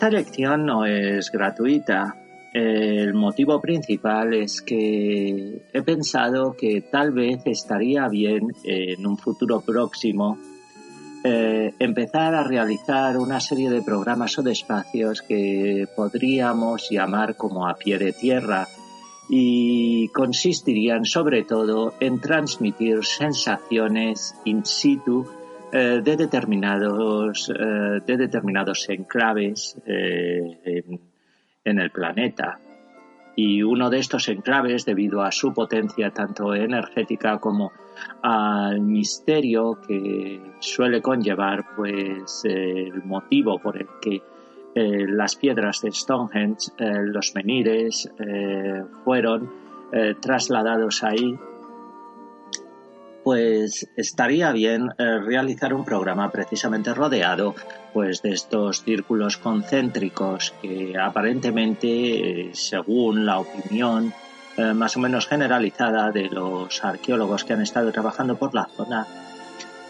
Esta lección no es gratuita. El motivo principal es que he pensado que tal vez estaría bien en un futuro próximo empezar a realizar una serie de programas o de espacios que podríamos llamar como a pie de tierra y consistirían sobre todo en transmitir sensaciones in situ de determinados enclaves en el planeta. Y uno de estos enclaves, debido a su potencia tanto energética como al misterio que suele conllevar, pues el motivo por el que las piedras de Stonehenge, los menhires, fueron trasladados ahí, pues estaría bien realizar un programa precisamente rodeado pues de estos círculos concéntricos que aparentemente, según la opinión más o menos generalizada de los arqueólogos que han estado trabajando por la zona,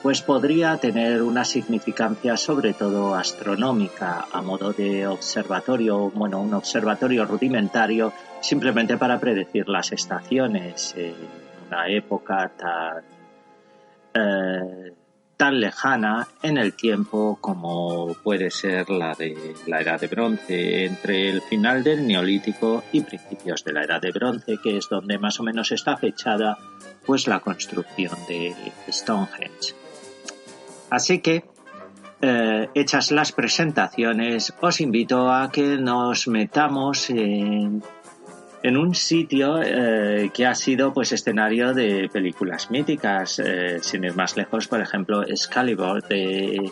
pues podría tener una significancia sobre todo astronómica a modo de observatorio, bueno, un observatorio rudimentario simplemente para predecir las estaciones en una época tan lejana en el tiempo como puede ser la de la Edad de Bronce, entre el final del Neolítico y principios de la Edad de Bronce, que es donde más o menos está fechada pues la construcción de Stonehenge. Así que, hechas las presentaciones, os invito a que nos metamos en un sitio que ha sido pues escenario de películas míticas, sin ir más lejos, por ejemplo, Excalibur de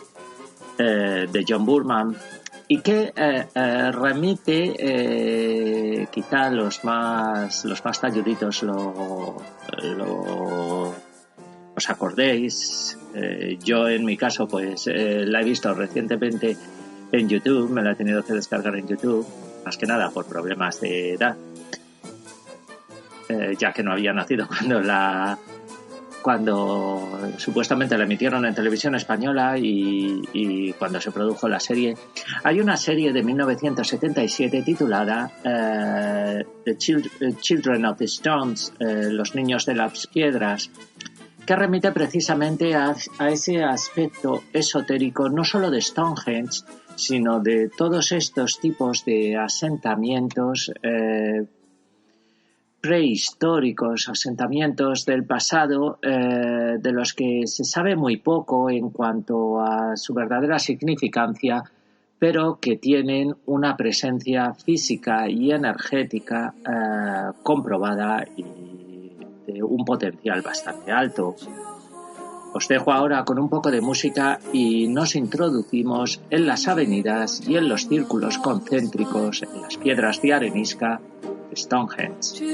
John Boorman, y que remite quizá los más talluditos os acordéis. Yo en mi caso pues la he visto recientemente en YouTube, me la he tenido que descargar en YouTube, más que nada por problemas de edad, ya que no había nacido cuando supuestamente la emitieron en televisión española y cuando se produjo la serie. Hay una serie de 1977 titulada The Children of the Stones, los niños de las piedras, que remite precisamente a ese aspecto esotérico no solo de Stonehenge, sino de todos estos tipos de asentamientos prehistóricos, asentamientos del pasado, de los que se sabe muy poco en cuanto a su verdadera significancia, pero que tienen una presencia física y energética comprobada y de un potencial bastante alto. Os dejo ahora con un poco de música y nos introducimos en las avenidas y en los círculos concéntricos, en las piedras de arenisca de Stonehenge.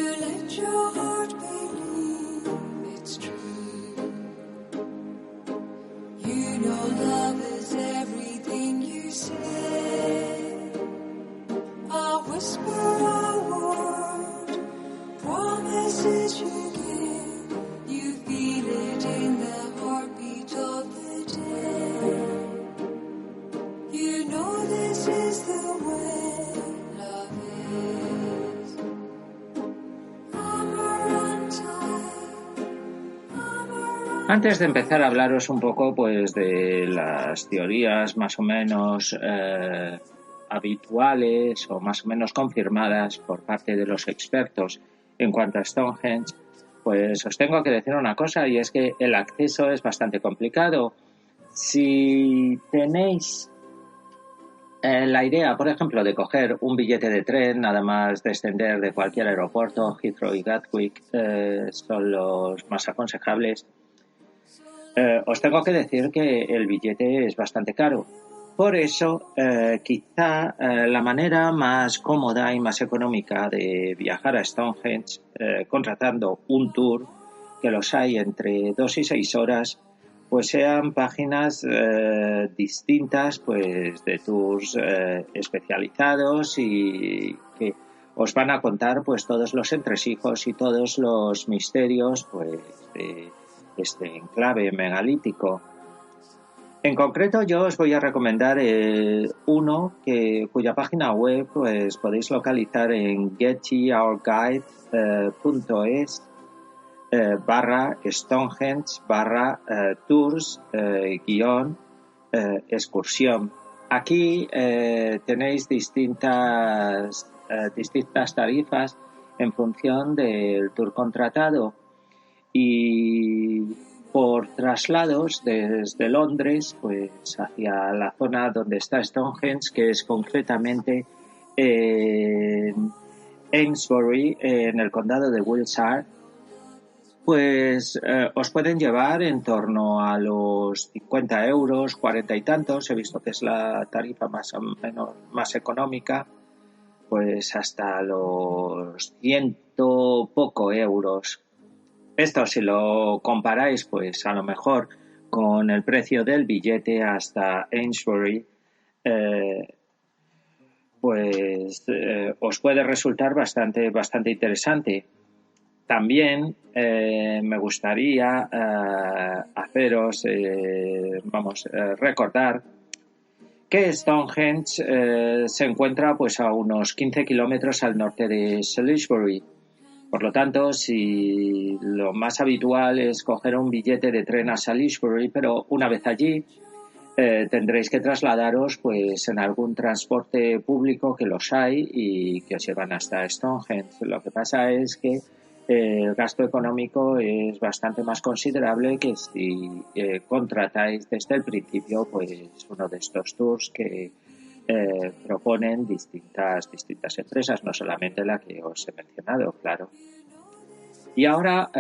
Antes de empezar a hablaros un poco pues de las teorías más o menos habituales o más o menos confirmadas por parte de los expertos en cuanto a Stonehenge, pues os tengo que decir una cosa, y es que el acceso es bastante complicado. Si tenéis la idea, por ejemplo, de coger un billete de tren, nada más descender de cualquier aeropuerto, Heathrow y Gatwick son los más aconsejables. Os tengo que decir que el billete es bastante caro. Por eso, quizá la manera más cómoda y más económica de viajar a Stonehenge, contratando un tour, que los hay entre 2 y 6 horas, pues sean páginas distintas pues de tours especializados y que os van a contar pues todos los entresijos y todos los misterios pues de este enclave megalítico. En concreto, yo os voy a recomendar uno cuya página web pues, podéis localizar en getyourguide.es barra Stonehenge barra tours guión excursión. Aquí tenéis distintas tarifas en función del tour contratado y por traslados desde Londres pues hacia la zona donde está Stonehenge, que es concretamente en Amesbury, en el condado de Wiltshire, pues os pueden llevar en torno a los 50 euros, 40 y tantos. He visto que es la tarifa más o menos más económica, pues hasta los 100 poco euros. Esto si lo comparáis pues a lo mejor con el precio del billete hasta Amesbury, os puede resultar bastante interesante. También me gustaría haceros, recordar que Stonehenge se encuentra pues a unos 15 kilómetros al norte de Salisbury. Por lo tanto, si lo más habitual es coger un billete de tren a Salisbury, pero una vez allí tendréis que trasladaros pues en algún transporte público, que los hay y que os llevan hasta Stonehenge. Lo que pasa es que el gasto económico es bastante más considerable que si contratáis desde el principio pues uno de estos tours que proponen distintas empresas, no solamente la que os he mencionado, claro. Y ahora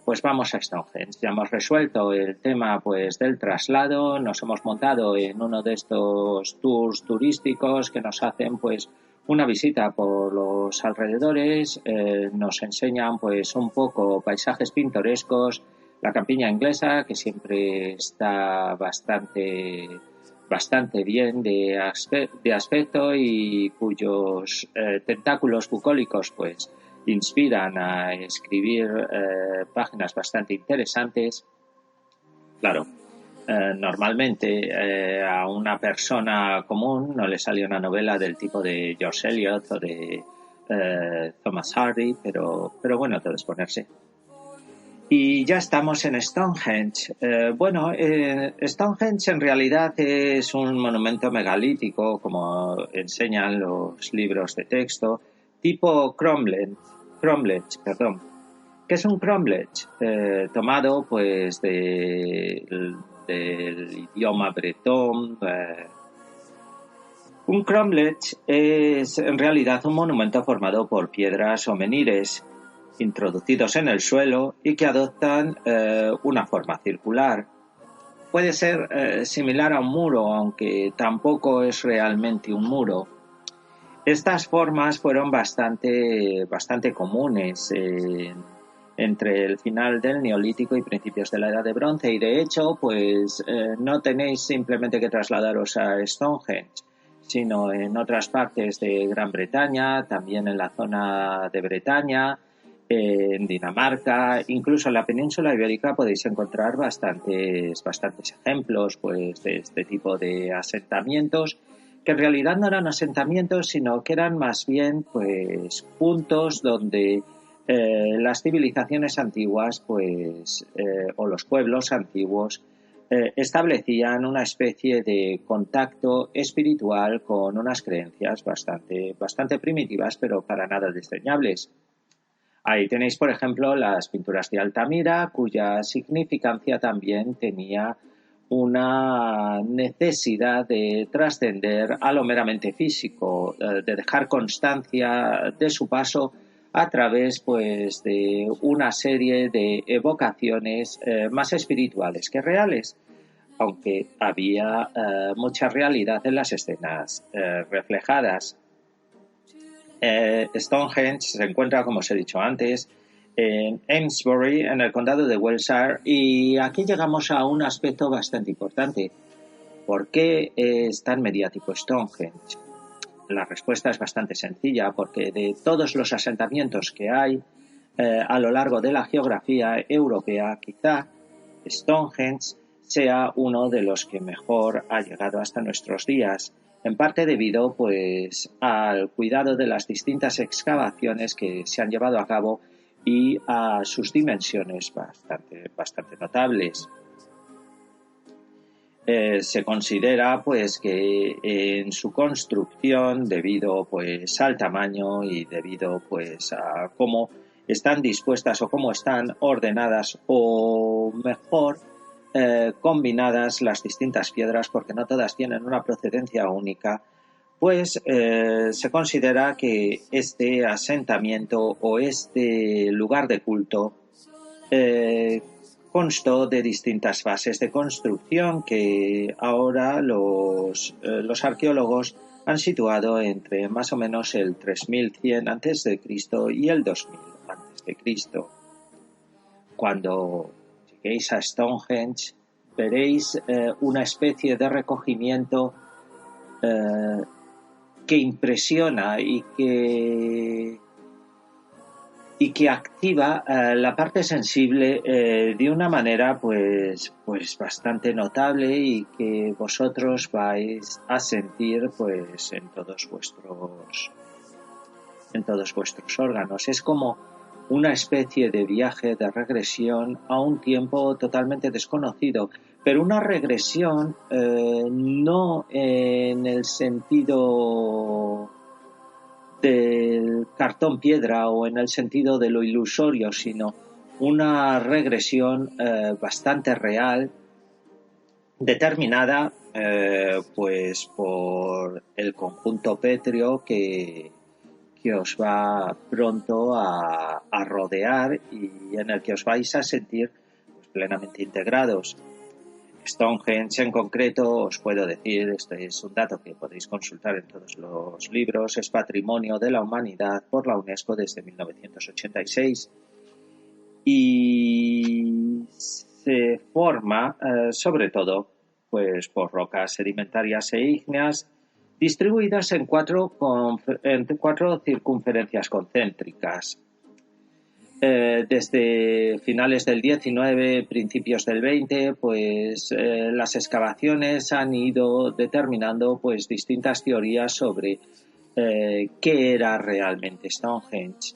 pues vamos a Stonehenge. Ya hemos resuelto el tema pues del traslado, nos hemos montado en uno de estos tours turísticos que nos hacen pues una visita por los alrededores, nos enseñan pues un poco paisajes pintorescos, la campiña inglesa, que siempre está bastante bien de aspecto y cuyos tentáculos bucólicos pues inspiran a escribir páginas bastante interesantes. Claro, normalmente a una persona común no le sale una novela del tipo de George Eliot o de Thomas Hardy, pero bueno, todo es ponerse. Y ya estamos en Stonehenge. Stonehenge en realidad es un monumento megalítico, como enseñan los libros de texto, tipo cromlech, que es un cromlech tomado pues del idioma bretón. Un cromlech es en realidad un monumento formado por piedras o menhires introducidos en el suelo y que adoptan una forma circular. Puede ser similar a un muro, aunque tampoco es realmente un muro. Estas formas fueron bastante comunes entre el final del Neolítico y principios de la Edad de Bronce, y de hecho pues no tenéis simplemente que trasladaros a Stonehenge, sino en otras partes de Gran Bretaña, también en la zona de Bretaña, en Dinamarca, incluso en la península ibérica podéis encontrar bastantes ejemplos pues de este tipo de asentamientos, que en realidad no eran asentamientos, sino que eran más bien pues puntos donde las civilizaciones antiguas pues o los pueblos antiguos establecían una especie de contacto espiritual con unas creencias bastante primitivas, pero para nada desdeñables. Ahí tenéis, por ejemplo, las pinturas de Altamira, cuya significancia también tenía una necesidad de trascender a lo meramente físico, de dejar constancia de su paso a través pues, de una serie de evocaciones más espirituales que reales, aunque había mucha realidad en las escenas reflejadas. Stonehenge se encuentra, como os he dicho antes, en Amesbury, en el condado de Wiltshire, y aquí llegamos a un aspecto bastante importante. ¿Por qué es tan mediático Stonehenge? La respuesta es bastante sencilla, porque de todos los asentamientos que hay a lo largo de la geografía europea, quizá Stonehenge sea uno de los que mejor ha llegado hasta nuestros días, en parte debido pues al cuidado de las distintas excavaciones que se han llevado a cabo y a sus dimensiones bastante notables. Se considera pues que en su construcción, debido pues al tamaño y debido pues a cómo están dispuestas o cómo están ordenadas o mejor combinadas las distintas piedras, porque no todas tienen una procedencia única, pues se considera que este asentamiento o este lugar de culto constó de distintas fases de construcción que ahora los arqueólogos han situado entre más o menos el 3100 a.C. y el 2000 a.C. Cuando lleguéis a Stonehenge, veréis una especie de recogimiento que impresiona y que activa la parte sensible de una manera pues bastante notable y que vosotros vais a sentir pues en todos vuestros órganos. Es como una especie de viaje de regresión a un tiempo totalmente desconocido, pero una regresión no en el sentido del cartón piedra o en el sentido de lo ilusorio, sino una regresión bastante real, determinada pues por el conjunto pétreo que os va pronto a rodear y en el que os vais a sentir pues, plenamente integrados. Stonehenge en concreto, os puedo decir, este es un dato que podéis consultar en todos los libros, es Patrimonio de la Humanidad por la UNESCO desde 1986 y se forma sobre todo pues, por rocas sedimentarias e ígneas distribuidas en cuatro circunferencias concéntricas. Desde finales del 19, principios del 20, pues las excavaciones han ido determinando pues distintas teorías sobre qué era realmente Stonehenge.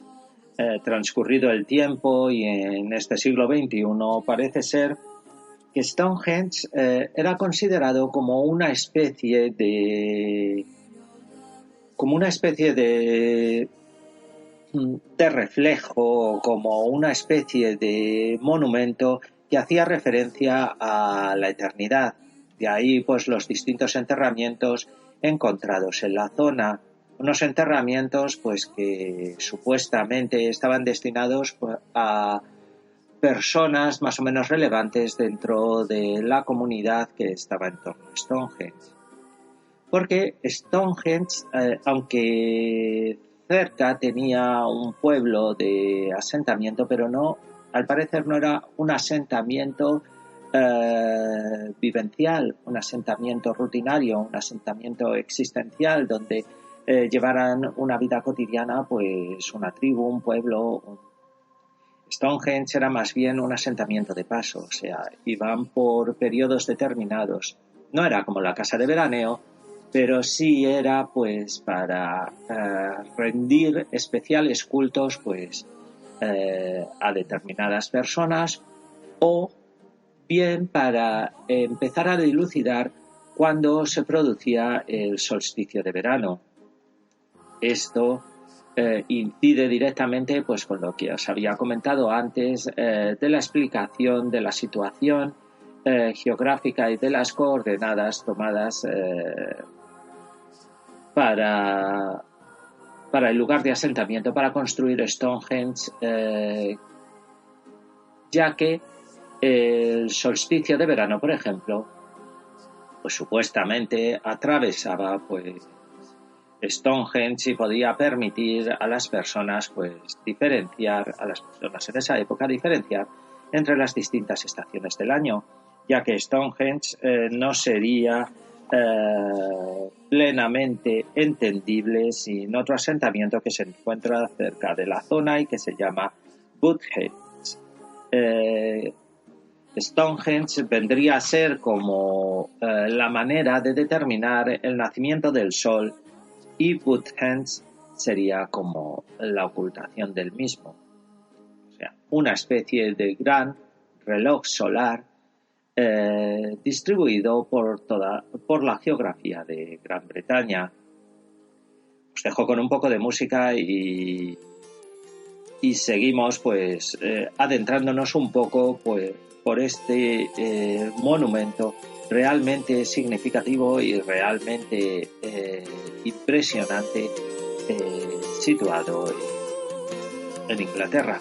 Transcurrido el tiempo y en este siglo XXI parece ser que Stonehenge era considerado como una especie de reflejo, como una especie de monumento que hacía referencia a la eternidad. De ahí pues los distintos enterramientos encontrados en la zona, unos enterramientos pues que supuestamente estaban destinados a personas más o menos relevantes dentro de la comunidad que estaba en torno a Stonehenge. Porque Stonehenge, aunque cerca tenía un pueblo de asentamiento, pero no, al parecer no era un asentamiento vivencial, un asentamiento rutinario, un asentamiento existencial donde llevaran una vida cotidiana, pues una tribu, un pueblo. Stonehenge era más bien un asentamiento de paso, o sea, iban por periodos determinados. No era como la casa de veraneo, pero sí era pues para rendir especiales cultos pues a determinadas personas o bien para empezar a dilucidar cuando se producía el solsticio de verano. Esto incide directamente pues con lo que os había comentado antes de la explicación de la situación geográfica y de las coordenadas tomadas para el lugar de asentamiento, para construir Stonehenge, ya que el solsticio de verano, por ejemplo, pues supuestamente atravesaba pues Stonehenge y podía permitir a las personas pues diferenciar, a las personas en esa época diferenciar entre las distintas estaciones del año, ya que Stonehenge no sería plenamente entendible sin otro asentamiento que se encuentra cerca de la zona y que se llama Butthead. Stonehenge vendría a ser como la manera de determinar el nacimiento del Sol y Woodhenge sería como la ocultación del mismo. O sea, una especie de gran reloj solar distribuido por la geografía de Gran Bretaña. Os dejo con un poco de música y seguimos pues adentrándonos un poco pues por este monumento realmente significativo y realmente impresionante situado en Inglaterra.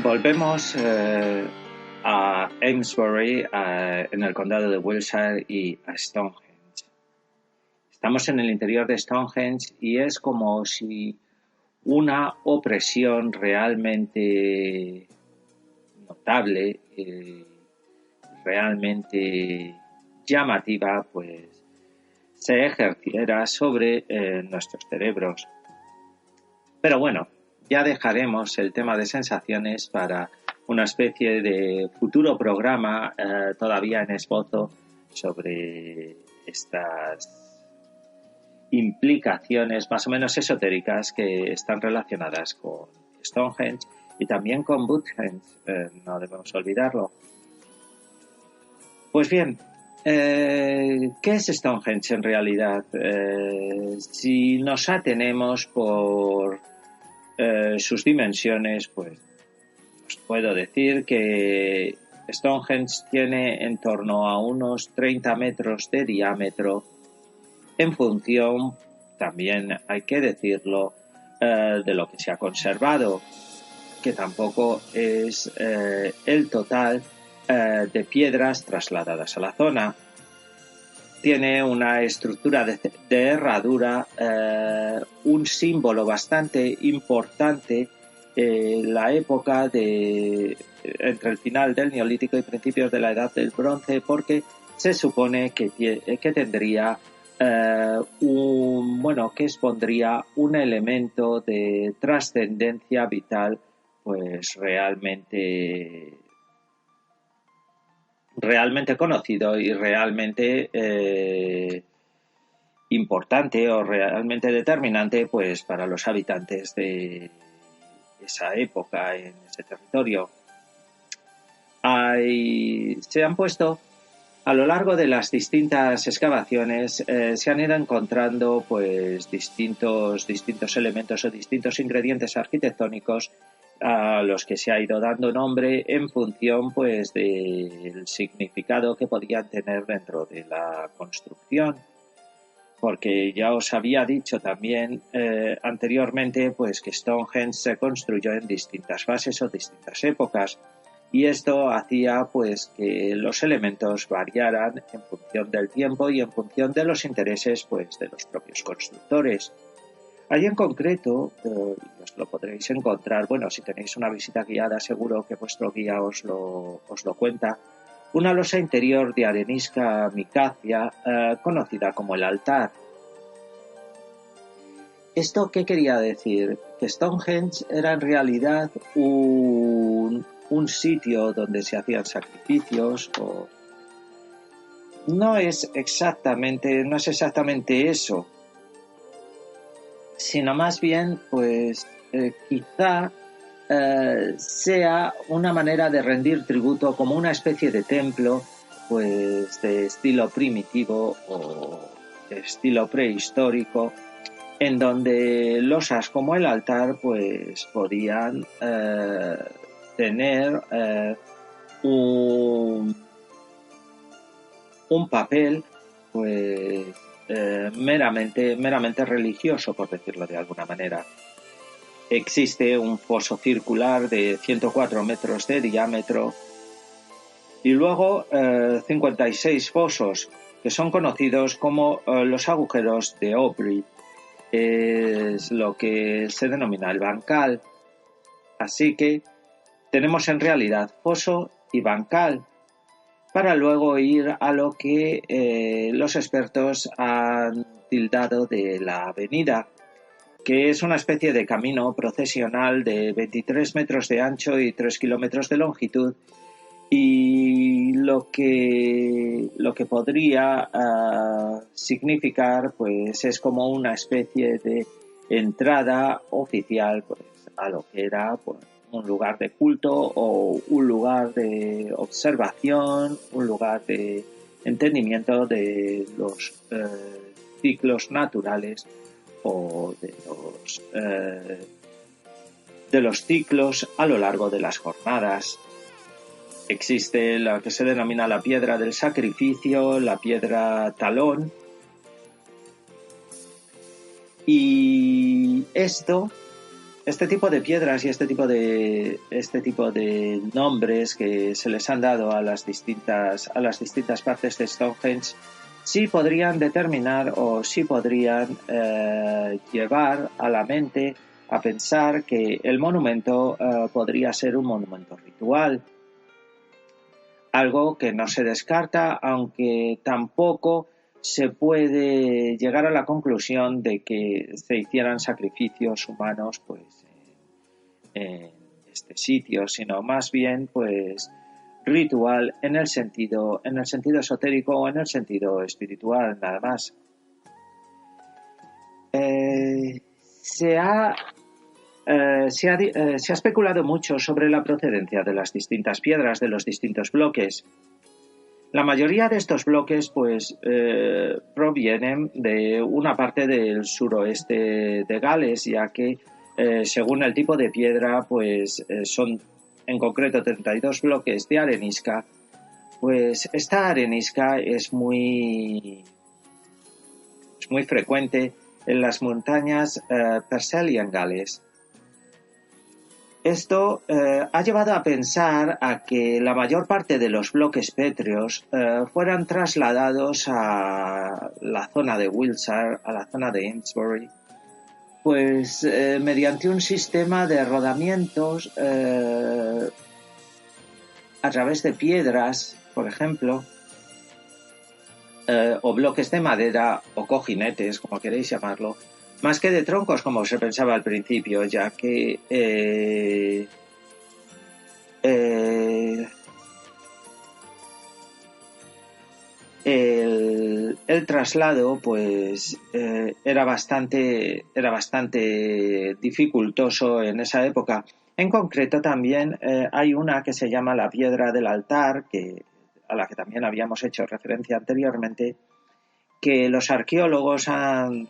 Volvemos a Amesbury, en el condado de Wiltshire, y a Stonehenge. Estamos en el interior de Stonehenge y es como si una opresión realmente notable, realmente llamativa, pues se ejerciera sobre nuestros cerebros. Pero bueno, ya dejaremos el tema de sensaciones para una especie de futuro programa todavía en esbozo sobre estas implicaciones más o menos esotéricas que están relacionadas con Stonehenge y también con Woodhenge, no debemos olvidarlo. Pues bien, ¿qué es Stonehenge en realidad? Si nos atenemos por sus dimensiones, pues os puedo decir que Stonehenge tiene en torno a unos 30 metros de diámetro, en función, también hay que decirlo, de lo que se ha conservado, que tampoco es el total de piedras trasladadas a la zona. Tiene una estructura de herradura, un símbolo bastante importante en la época entre el final del Neolítico y principios de la Edad del Bronce, porque se supone que tendría que expondría un elemento de trascendencia vital, pues realmente conocido y realmente importante o realmente determinante, pues para los habitantes de esa época en ese territorio. Se han puesto a lo largo de las distintas excavaciones, se han ido encontrando pues distintos elementos o distintos ingredientes arquitectónicos a los que se ha ido dando nombre en función pues del significado que podían tener dentro de la construcción. Porque ya os había dicho también anteriormente pues que Stonehenge se construyó en distintas fases o distintas épocas. Y esto hacía pues que los elementos variaran en función del tiempo y en función de los intereses pues de los propios constructores. Ahí en concreto, os lo podréis encontrar, bueno, si tenéis una visita guiada seguro que vuestro guía os lo cuenta, una losa interior de arenisca micacia conocida como el altar. ¿Esto qué quería decir? Que Stonehenge era en realidad un sitio donde se hacían sacrificios o no es exactamente eso, sino más bien pues quizá sea una manera de rendir tributo como una especie de templo pues de estilo primitivo o de estilo prehistórico, en donde losas como el altar pues podían tener un papel pues meramente religioso, por decirlo de alguna manera. Existe un foso circular de 104 metros de diámetro y luego 56 fosos que son conocidos como los agujeros de Aubrey. Es lo que se denomina el bancal. Así que tenemos en realidad foso y bancal, para luego ir a lo que los expertos han tildado de la avenida, que es una especie de camino procesional de 23 metros de ancho y 3 kilómetros de longitud, y lo que podría significar pues es como una especie de entrada oficial pues, a lo que era pues, un lugar de culto o un lugar de observación, un lugar de entendimiento de los ciclos naturales o de los ciclos a lo largo de las jornadas. Existe la que se denomina la piedra del sacrificio, la piedra talón, y este tipo de piedras y este tipo de nombres que se les han dado a las distintas partes de Stonehenge sí podrían determinar o sí podrían llevar a la mente a pensar que el monumento podría ser un monumento ritual. Algo que no se descarta, aunque tampoco se puede llegar a la conclusión de que se hicieran sacrificios humanos pues, en este sitio, sino más bien pues, ritual en el sentido esotérico o en el sentido espiritual, nada más. Se ha especulado mucho sobre la procedencia de las distintas piedras, de los distintos bloques. La mayoría de estos bloques pues, provienen de una parte del suroeste de Gales, ya que según el tipo de piedra pues, son en concreto 32 bloques de arenisca. Pues esta arenisca es muy frecuente en las montañas Purcell en Gales. Esto ha llevado a pensar a que la mayor parte de los bloques pétreos fueran trasladados a la zona de Wiltshire, a la zona de Amesbury, pues mediante un sistema de rodamientos a través de piedras, por ejemplo, o bloques de madera o cojinetes, como queréis llamarlo, más que de troncos, como se pensaba al principio, ya que el traslado pues era bastante dificultoso en esa época. En concreto también hay una que se llama la piedra del altar, a la que también habíamos hecho referencia anteriormente, que los arqueólogos han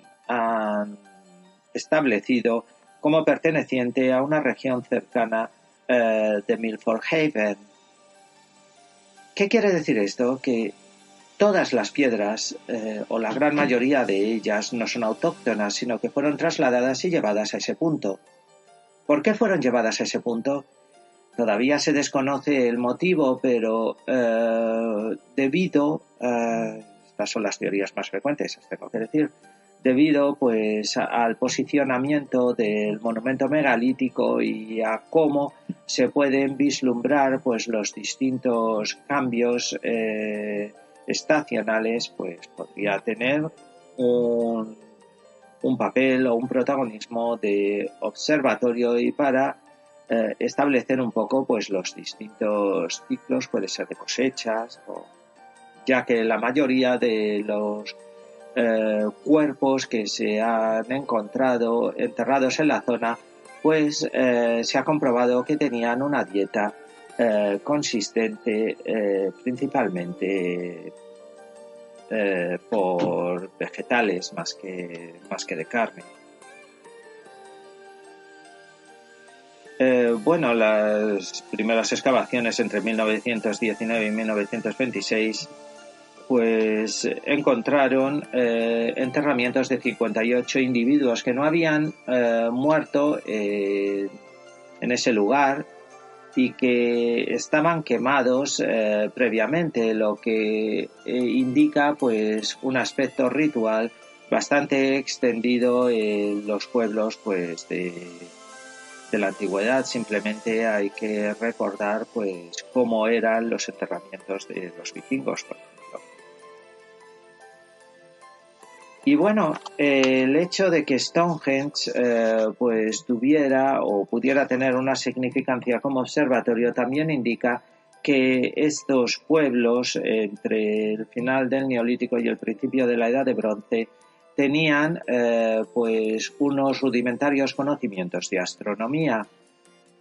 establecido como perteneciente a una región cercana de Milford Haven. ¿Qué quiere decir esto? Que todas las piedras, o la gran mayoría de ellas, no son autóctonas, sino que fueron trasladadas y llevadas a ese punto. ¿Por qué fueron llevadas a ese punto? Todavía se desconoce el motivo, pero estas son las teorías más frecuentes, tengo que decir, debido pues al posicionamiento del monumento megalítico y a cómo se pueden vislumbrar pues los distintos cambios estacionales, pues podría tener un papel o un protagonismo de observatorio y para establecer un poco pues los distintos ciclos, puede ser de cosechas, ya que la mayoría de los cuerpos que se han encontrado enterrados en la zona, pues se ha comprobado que tenían una dieta consistente principalmente por vegetales más que de carne. Bueno, las primeras excavaciones entre 1919 y 1926 pues encontraron enterramientos de 58 individuos que no habían muerto en ese lugar y que estaban quemados previamente, lo que indica pues un aspecto ritual bastante extendido en los pueblos pues de la antigüedad. Simplemente hay que recordar pues cómo eran los enterramientos de los vikingos, por ejemplo. Y bueno, el hecho de que Stonehenge pues tuviera o pudiera tener una significancia como observatorio también indica que estos pueblos entre el final del Neolítico y el principio de la Edad de Bronce tenían pues unos rudimentarios conocimientos de astronomía,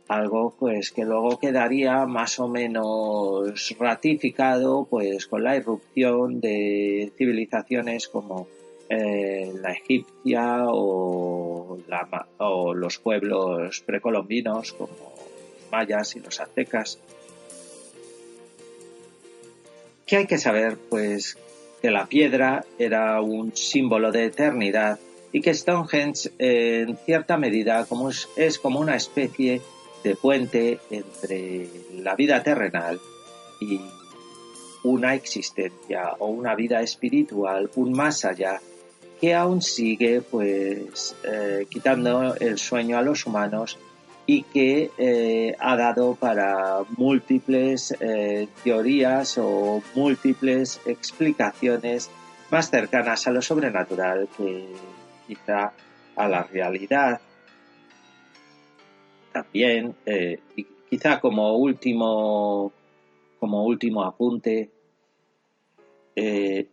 algo pues que luego quedaría más o menos ratificado pues con la irrupción de civilizaciones como la egipcia o los pueblos precolombinos como los mayas y los aztecas. ¿Qué hay que saber? Pues que la piedra era un símbolo de eternidad y que Stonehenge en cierta medida es como una especie de puente entre la vida terrenal y una existencia o una vida espiritual, un más allá, que aún sigue pues quitando el sueño a los humanos y que ha dado para múltiples teorías o múltiples explicaciones más cercanas a lo sobrenatural que quizá a la realidad. También, y quizá como último apunte,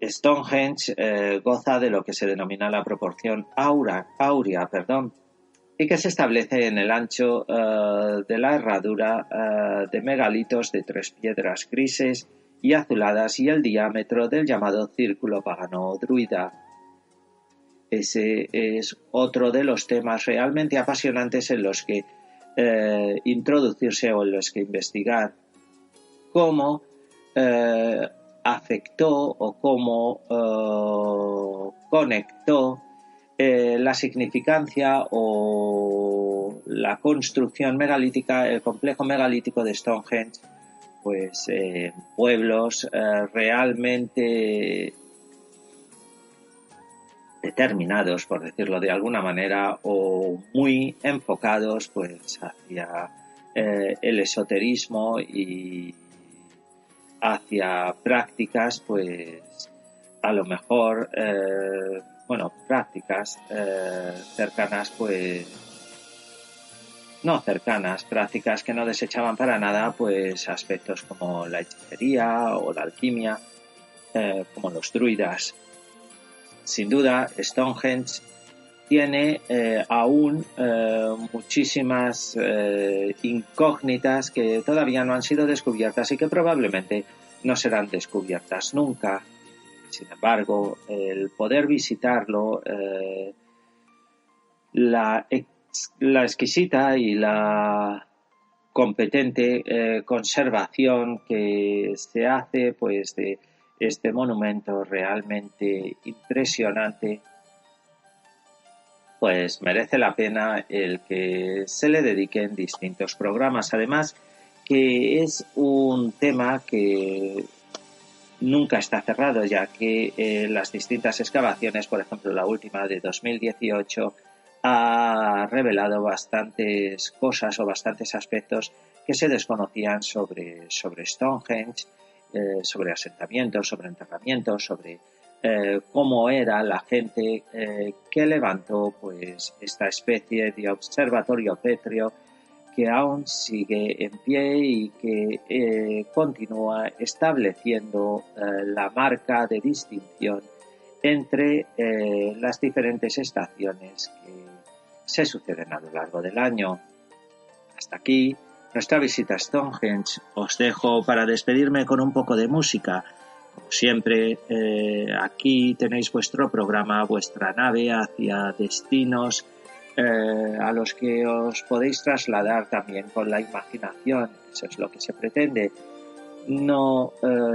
Stonehenge goza de lo que se denomina la proporción áurea, y que se establece en el ancho de la herradura de megalitos de 3 piedras grises y azuladas y el diámetro del llamado círculo pagano druida. Ese es otro de los temas realmente apasionantes en los que introducirse o en los que investigar. Cómo afectó o cómo conectó la significancia o la construcción megalítica, el complejo megalítico de Stonehenge, pues pueblos realmente determinados, por decirlo de alguna manera, o muy enfocados pues hacia el esoterismo y hacia prácticas pues a lo mejor prácticas cercanas pues no cercanas, prácticas que no desechaban para nada pues aspectos como la hechicería o la alquimia, como los druidas. Sin duda, Stonehenge tiene aún muchísimas incógnitas que todavía no han sido descubiertas y que probablemente no serán descubiertas nunca. Sin embargo, el poder visitarlo, la exquisita y la competente conservación que se hace pues de este monumento realmente impresionante, pues merece la pena el que se le dediquen distintos programas. Además, que es un tema que nunca está cerrado, ya que las distintas excavaciones, por ejemplo la última de 2018, ha revelado bastantes cosas o bastantes aspectos que se desconocían sobre Stonehenge, sobre asentamientos, sobre enterramientos, sobre cómo era la gente que levantó pues esta especie de observatorio pétreo que aún sigue en pie y que continúa estableciendo la marca de distinción entre las diferentes estaciones que se suceden a lo largo del año. Hasta aquí nuestra visita a Stonehenge. Os dejo para despedirme con un poco de música. Como siempre, aquí tenéis vuestro programa, vuestra nave hacia destinos a los que os podéis trasladar también con la imaginación. Eso es lo que se pretende. no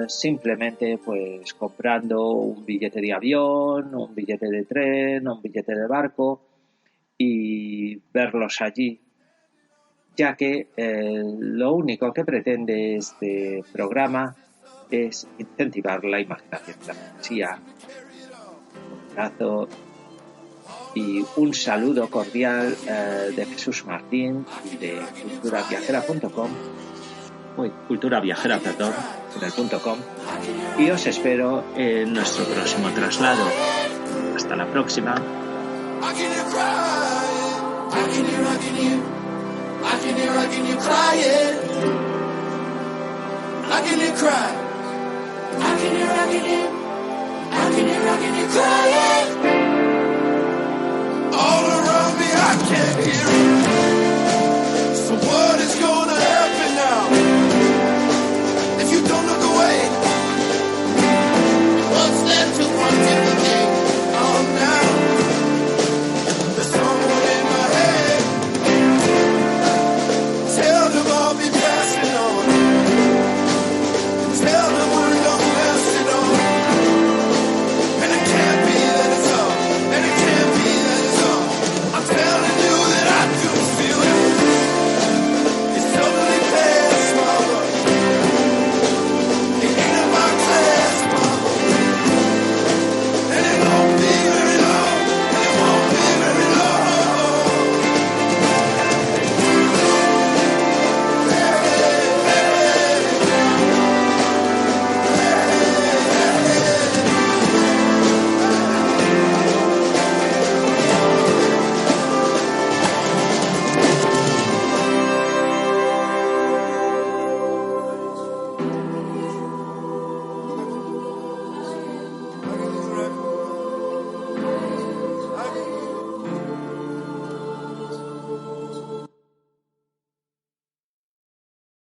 simplemente pues comprando un billete de avión, un billete de tren, un billete de barco y verlos allí, ya que lo único que pretende este programa es incentivar la imaginación y la fantasía. Un abrazo y un saludo cordial de Jesús Martín y de culturaviajera.com, culturaviajera, perdón, en el .com, y os espero en nuestro próximo traslado. Hasta la próxima. I can hear cry.